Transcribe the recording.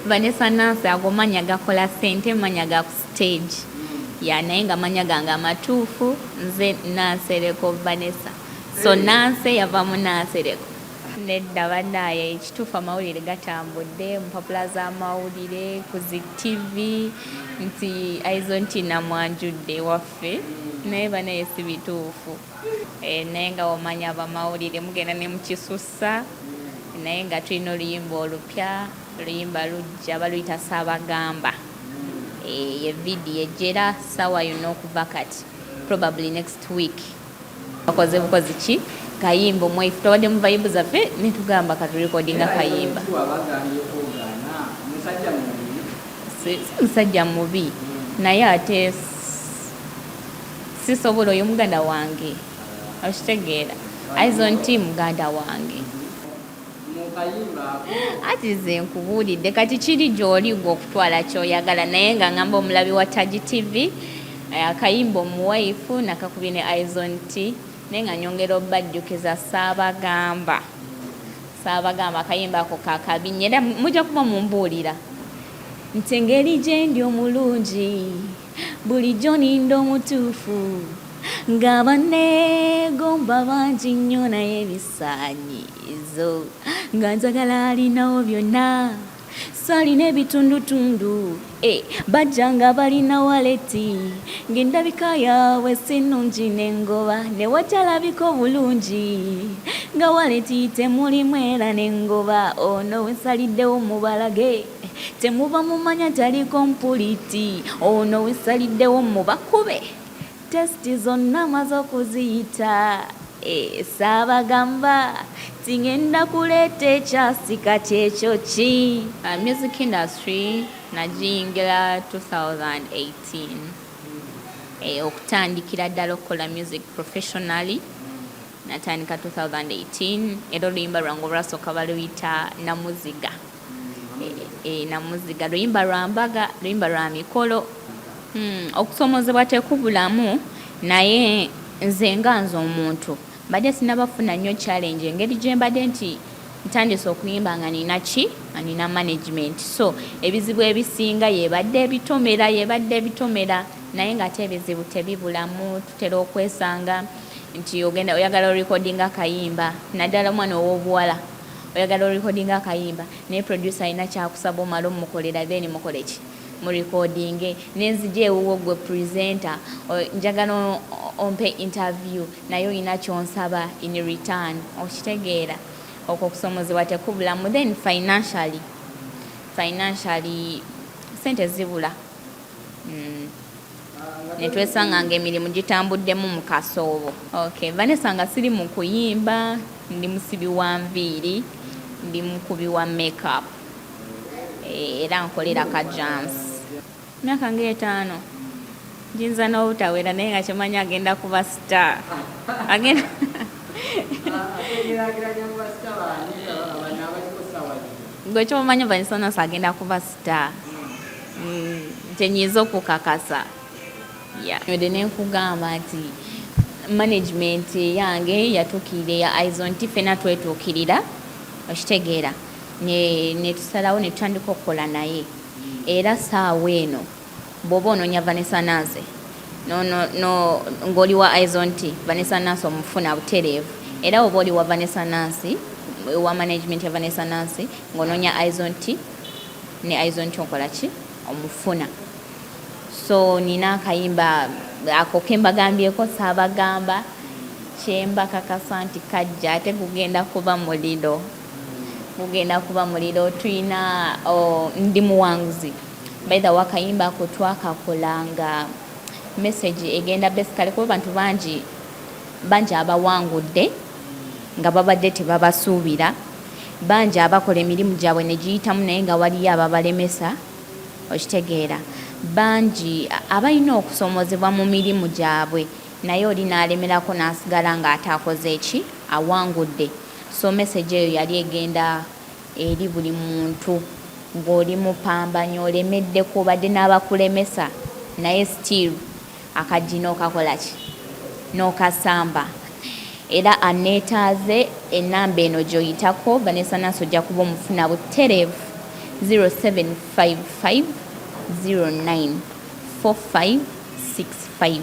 Vanessa Nancy agomanya gakola sente manya ga ku stage naye nga manya gange amatuufu nze Nansereko Vanessa, so Nancy yava mu Nansereko. Nedda bannaye ekituufu amawulire gatambudde mu mpapula z'amawulire ku zi TV nti Izon T namwanjudde waffe, naye banaye si bituufu. Naye nga omanya abamawulire mugenda ne mukisussa, naye nga tulina oluyimba olupya, oluyimba lujja baluyita Saabagamba. Ye video ejjera sawa yonna okuva kati, probably next week. Bakoze bukozi ki kayimba omwefu tubadde mu vibe zaffe ne tugamba katurekodinga kayimba. Si musajja mubi naye ate sisobola oyo muganda wange okitegeera. Izon T muganda wange ati ze nkubuulidde kati kiri gy'oli gwe okutwala kyoyagala, naye nga ngamba omulabi wa Taji TV akayimba omuwaifu nakakubye ne Izon T, naye nga nyongera obbajjukiza Saabagamba. Saabagamba akayimba ako kakabinye era mujja kuba mumbuulira nti engeri gye ndi omulungi bulijjo ninda omutuufu nga banneegomba bangi nnyo naye ebisaanyizo nga njagala alinawo byonna salina ebitundutundu bajja nga balina waleti ng'endabika yaabwe sinungi n'engoba ne watalabika obulungi nga waleti temulimu era n'engoba ono wensaliddewo mubalage temuba mumanya taliko mpuliti ono wensaliddewo mubakube testi zonna maze okuziyita Saabagamba tingenda kuleeta ekyasika kyekyo ki. Music industry nagiyingira 2018 okutandikira ddala okukola music professionally natandika 2018 era oluyimba lwange olwasooka baluyita Namuziga. Namuziga luyimba lwa mbaga, luyimba lwa mikolo. Okusomozebwa tekubulamu naye nze nga nze omuntu mbadde sinabafuna nnyo challenge engeri gye mbadde nti ntandise okuyimba nga nina ki nga nina management, so ebizibu ebisinga yebadde ebitomera naye nga ate ebizibu tebibulamu. Tutera okwesanga nti ogenda oyagala orekodinga akayimba naddala omwana ow'obuwala oyagala orekodinga akayimba naye producer alina kyakusaba omala omukolera then mukole ki mu recording nenzije ewuwo gwe presenter njagala ompe interview naye olina kyonsaba in return okitegeera. Okwo okusomozebwa tekubulamu. Then financially sente zibula netwesanga nga emirimu gitambuddemu mu kasoobo. Okay, Vanessa nga siri mu kuyimba, ndi musibi wa nviiri, ndi mukubi wa makeup era nkolera ka jams. Myaka nga 5 jinza n'obutawera naye nga kimanyi agenda kuba star agenda gwe kyomanyi Vanessa Nancy agenda kuba star tenyiza okukakasa. Ode nenkugamba nti management yange yatuukirire ya Izon T fena twetuukirira okitegeera ne tusalawo ne tutandika okukola naye era saawa eno bw'oba onoonya Vanessa Nancy ng'oli wa Izon T Vanessa Nancy omufuna butereevu, era oba oli wa Vanessa Nancy wa management ya Vanessa Nancy ng'onoonya Izon T ne Izon T onkola ki omufuna. So nina akayimba ako kembagambyeko Saabagamba kyemba kakasa nti kajja ate kugenda kuba muliro tulina ndi muwanguzi by the way akayimba ako twakakolanga message egenda basically kuba bantu bangi abawangudde nga babadde tebabasuubira, bangi abakola emirimu gyabwe ne giyitamu naye nga waliyo ababalemesa okitegeera, bangi abalina okusomozebwa mu mirimu gyabwe naye oli n'alemerako n'asigala ng'ataakoze eki awangudde. So message eyo yali egenda eri buli muntu ng'oli mupambanya olemeddeko badde n'abakulemesa naye still akajji n'okakola ki n'okasamba. Era aneetaaze ennamba eno gy'oyitako Vanessa Nancy ojja kuba omufuna butereevu 0755 094565.